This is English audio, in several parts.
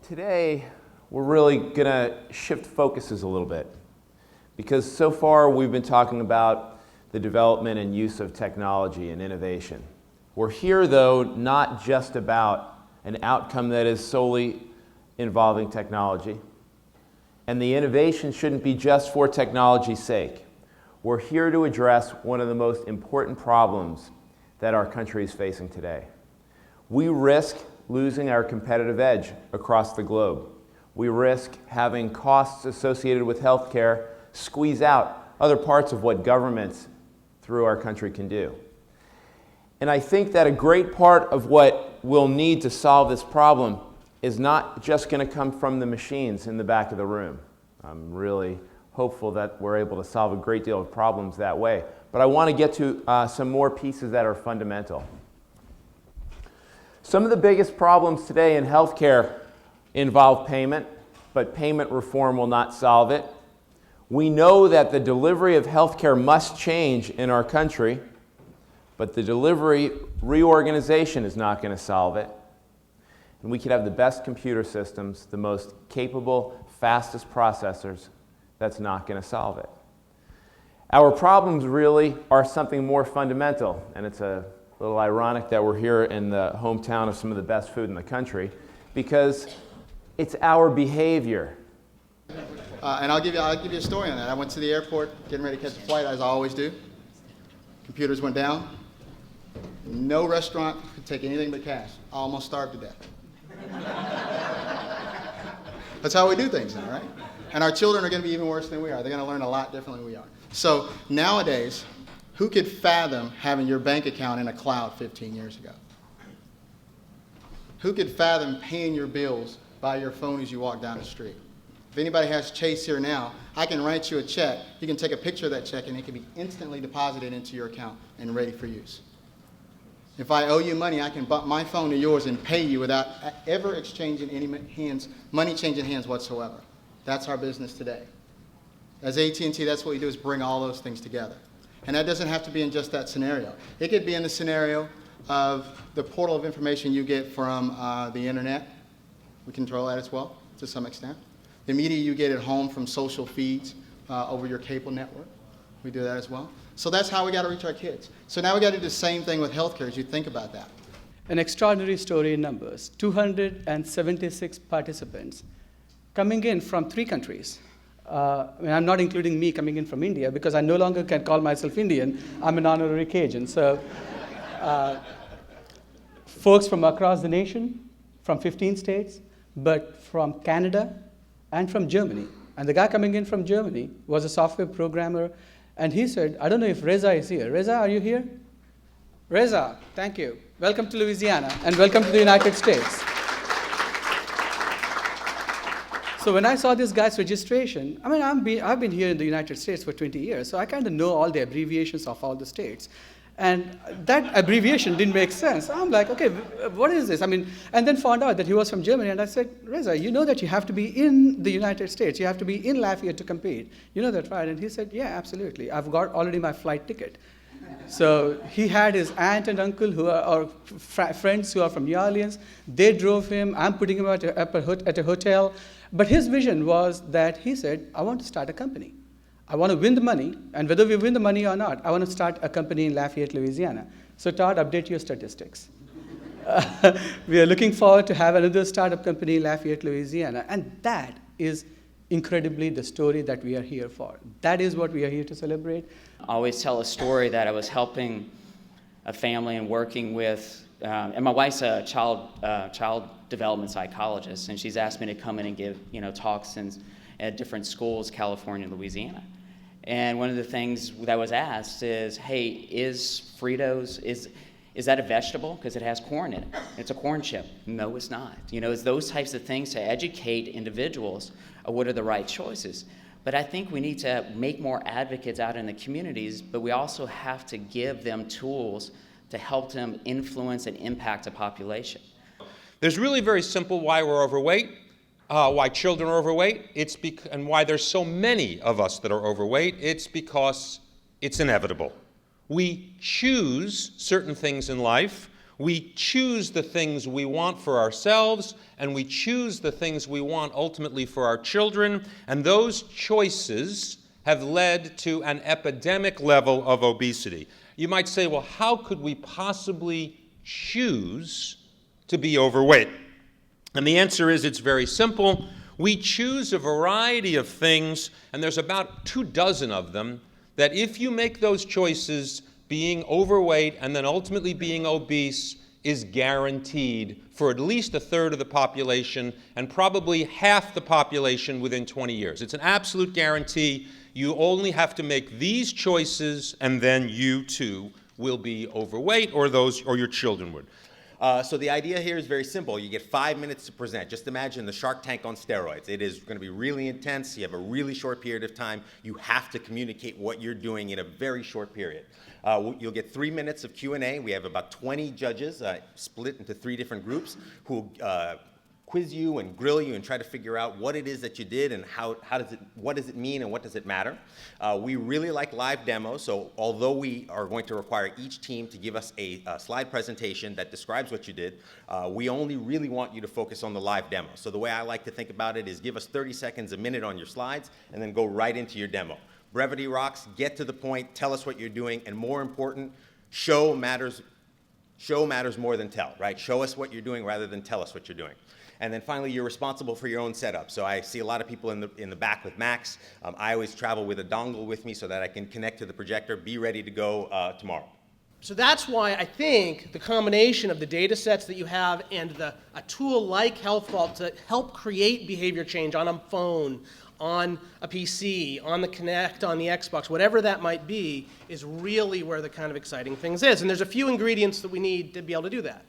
Today, we're really going to shift focuses a little bit, because so far we've been talking about the development and use of technology and innovation. We're here, though, not just about an outcome that is solely involving technology, and the innovation shouldn't be just for technology's sake. We're here to address one of the most important problems that our country is facing today. We risk losing our competitive edge across the globe. We risk having costs associated with healthcare squeeze out other parts of what governments through our country can do. And I think that a great part of what we'll need to solve this problem is not just going to come from the machines in the back of the room. I'm really hopeful that we're able to solve a great deal of problems that way. But I want to get to some more pieces that are fundamental. Some of the biggest problems today in healthcare involve payment, but payment reform will not solve it. We know that the delivery of healthcare must change in our country, but the delivery reorganization is not going to solve it. And we could have the best computer systems, the most capable, fastest processors. That's not going to solve it. Our problems really are something more fundamental, and it's a little ironic that we're here in the hometown of some of the best food in the country, because it's our behavior. And I'll give you a story on that. I went to the airport, getting ready to catch a flight, as I always do. Computers went down. No restaurant could take anything but cash. I almost starved to death. That's how we do things now, right? And our children are going to be even worse than we are. They're going to learn a lot differently than we are. So nowadays, who could fathom having your bank account in a cloud 15 years ago? Who could fathom paying your bills by your phone as you walk down the street? If anybody has Chase here now, I can write you a check. You can take a picture of that check, and it can be instantly deposited into your account and ready for use. If I owe you money, I can bump my phone to yours and pay you without ever exchanging any money changing hands whatsoever. That's our business today. As AT&T, that's what we do, is bring all those things together. And that doesn't have to be in just that scenario. It could be in the scenario of the portal of information you get from the internet. We control that as well, to some extent. The media you get at home from social feeds over your cable network. We do that as well. So that's how we got to reach our kids. So now we got to do the same thing with healthcare as you think about that. An extraordinary story in numbers. 276 participants coming in from 3 countries. I'm not including me coming in from India, because I no longer can call myself Indian. I'm an honorary Cajun. So folks from across the nation, from 15 states, but from Canada and from Germany. And the guy coming in from Germany was a software programmer, and he said, I don't know if Reza is here. Reza, are you here? Reza, thank you. Welcome to Louisiana, and welcome to the United States. So when I saw this guy's registration, I mean, I've been here in the United States for 20 years, so I kind of know all the abbreviations of all the states. And that abbreviation didn't make sense. I'm like, okay, what is this? I mean, and then found out that he was from Germany, and I said, Reza, you know that you have to be in the United States. You have to be in Lafayette to compete. You know that, right? And he said, yeah, absolutely. I've got already my flight ticket. So he had his aunt and uncle who are or friends who are from New Orleans. They drove him. I'm putting him at a hotel. But his vision was that he said, I want to start a company. I want to win the money, and whether we win the money or not, I want to start a company in Lafayette, Louisiana. So Todd, update your statistics. We are looking forward to have another startup company in Lafayette, Louisiana, and that is incredibly the story that we are here for. That is what we are here to celebrate. I always tell a story that I was helping a family and working with, and my wife's a child development psychologist, and she's asked me to come in and give talks at different schools, California and Louisiana. And one of the things that was asked is, hey, is Fritos, is that a vegetable? Because it has corn in it. It's a corn chip. No, it's not. It's those types of things to educate individuals of what are the right choices. But I think we need to make more advocates out in the communities, but we also have to give them tools to help them influence and impact a population. There's really very simple why we're overweight, why children are overweight, and why there's so many of us that are overweight. It's because it's inevitable. We choose certain things in life. We choose the things we want for ourselves, and we choose the things we want ultimately for our children, and those choices have led to an epidemic level of obesity. You might say, well, how could we possibly choose to be overweight? And the answer is it's very simple. We choose a variety of things, and there's about 24 of them, that if you make those choices, being overweight and then ultimately being obese is guaranteed for at least a third of the population and probably half the population within 20 years. It's an absolute guarantee. You only have to make these choices and then you too will be overweight, or your children would. So the idea here is very simple. You get 5 minutes to present. Just imagine the Shark Tank on steroids. It is going to be really intense. You have a really short period of time. You have to communicate what you're doing in a very short period. You'll get 3 minutes of Q&A. We have about 20 judges split into 3 different groups who quiz you and grill you and try to figure out what it is that you did and what does it mean and what does it matter. We really like live demos, so although we are going to require each team to give us a slide presentation that describes what you did, we only really want you to focus on the live demo. So the way I like to think about it is give us 30 seconds, a minute on your slides, and then go right into your demo. Brevity rocks, get to the point, tell us what you're doing, and more important, show matters more than tell, right? Show us what you're doing rather than tell us what you're doing. And then finally, you're responsible for your own setup. So I see a lot of people in the back with Macs. I always travel with a dongle with me so that I can connect to the projector, be ready to go tomorrow. So that's why I think the combination of the data sets that you have and a tool like HealthVault to help create behavior change on a phone, on a PC, on the Kinect, on the Xbox, whatever that might be, is really where the kind of exciting things is. And there's a few ingredients that we need to be able to do that.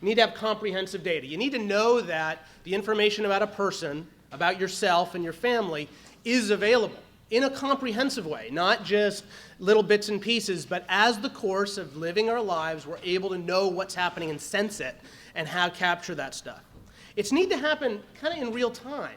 You need to have comprehensive data. You need to know that the information about a person, about yourself and your family, is available in a comprehensive way, not just little bits and pieces, but as the course of living our lives, we're able to know what's happening and sense it and how to capture that stuff. It's need to happen kind of in real time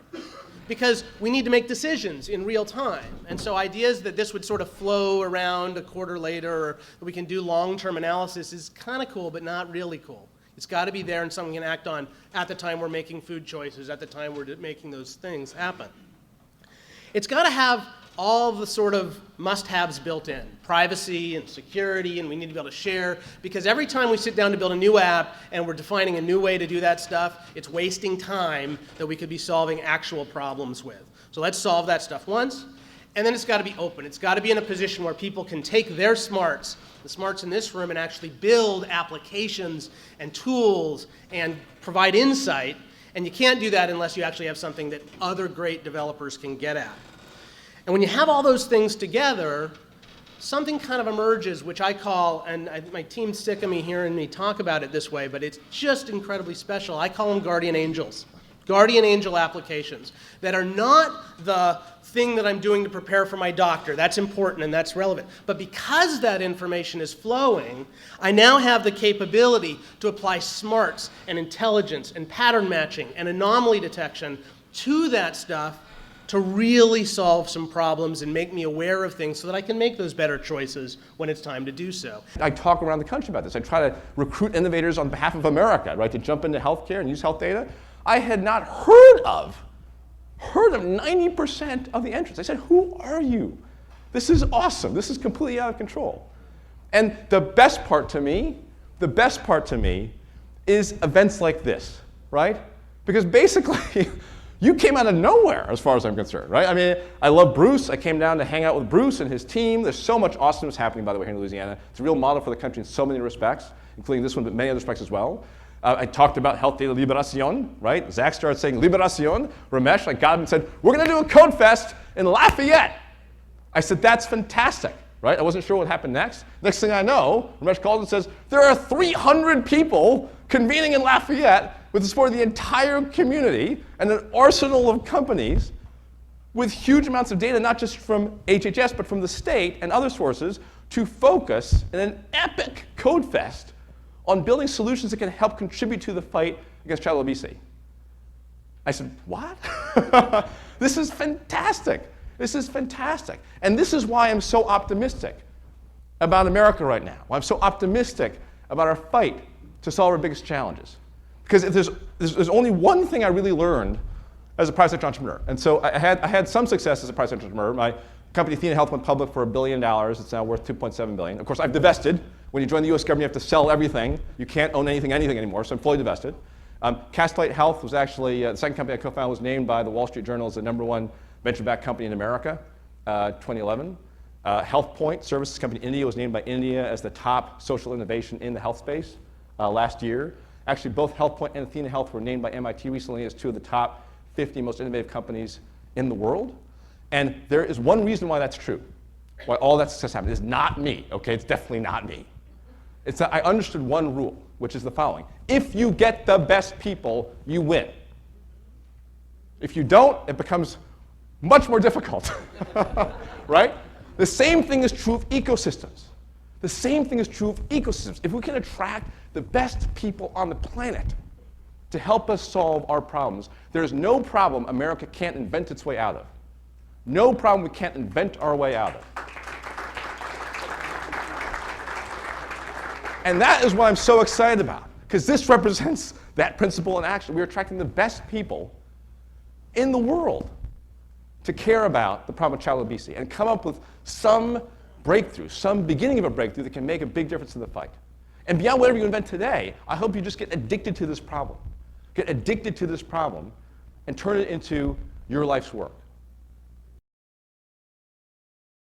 because we need to make decisions in real time. And so ideas that this would sort of flow around a quarter later or that we can do long-term analysis is kind of cool, but not really cool. It's got to be there and something we can act on at the time we're making food choices, at the time we're making those things happen. It's got to have all the sort of must-haves built in, privacy and security, and we need to be able to share, because every time we sit down to build a new app and we're defining a new way to do that stuff, it's wasting time that we could be solving actual problems with. So let's solve that stuff once, and then it's got to be open. It's got to be in a position where people can take their smarts, the smarts in this room, and actually build applications and tools and provide insight, and you can't do that unless you actually have something that other great developers can get at. And when you have all those things together, something kind of emerges, which I call, and my team's sick of me hearing me talk about it this way, but it's just incredibly special. I call them guardian angels. Guardian angel applications that are not the thing that I'm doing to prepare for my doctor. That's important and that's relevant. But because that information is flowing, I now have the capability to apply smarts and intelligence and pattern matching and anomaly detection to that stuff to really solve some problems and make me aware of things so that I can make those better choices when it's time to do so. I talk around the country about this. I try to recruit innovators on behalf of America, right, to jump into healthcare and use health data. I had not heard of 90% of the entrants. I said, who are you? This is awesome. This is completely out of control. And the best part to me is events like this, right? Because basically, you came out of nowhere as far as I'm concerned, right? I mean, I love Bruce. I came down to hang out with Bruce and his team. There's so much awesomeness happening, by the way, here in Louisiana. It's a real model for the country in so many respects, including this one, but many other respects as well. I talked about health data liberación, right? Zach started saying liberación. Ramesh, I got him and said, we're going to do a Codefest in Lafayette. I said, that's fantastic, right? I wasn't sure what happened next. Next thing I know, Ramesh calls and says, there are 300 people convening in Lafayette with the support of the entire community and an arsenal of companies with huge amounts of data, not just from HHS, but from the state and other sources, to focus in an epic Codefest on building solutions that can help contribute to the fight against child obesity. I said, what? This is fantastic. This is fantastic. And this is why I'm so optimistic about America right now. Why I'm so optimistic about our fight to solve our biggest challenges. Because if there's only one thing I really learned as a private sector entrepreneur. And so I had some success as a private sector entrepreneur. My company, Athena Health, went public for $1 billion. It's now worth $2.7 billion. Of course, I've divested. When you join the US government, you have to sell everything. You can't own anything anymore, so I'm fully divested. Castlight Health was actually, the second company I co-founded, was named by the Wall Street Journal as the #1 venture-backed company in America, 2011. HealthPoint, services company in India, was named by India as the top social innovation in the health space last year. Actually, both HealthPoint and Athena Health were named by MIT recently as 2 of the top 50 most innovative companies in the world. And there is one reason why that's true, why all that success happened. It's not me, okay? It's definitely not me. It's that I understood one rule, which is the following. If you get the best people, you win. If you don't, it becomes much more difficult, right? The same thing is true of ecosystems. The same thing is true of ecosystems. If we can attract the best people on the planet to help us solve our problems, there's no problem America can't invent its way out of. No problem we can't invent our way out of. And that is what I'm so excited about, because this represents that principle in action. We're attracting the best people in the world to care about the problem of child obesity and come up with some breakthrough, some beginning of a breakthrough that can make a big difference in the fight. And beyond whatever you invent today, I hope you just get addicted to this problem. Get addicted to this problem and turn it into your life's work.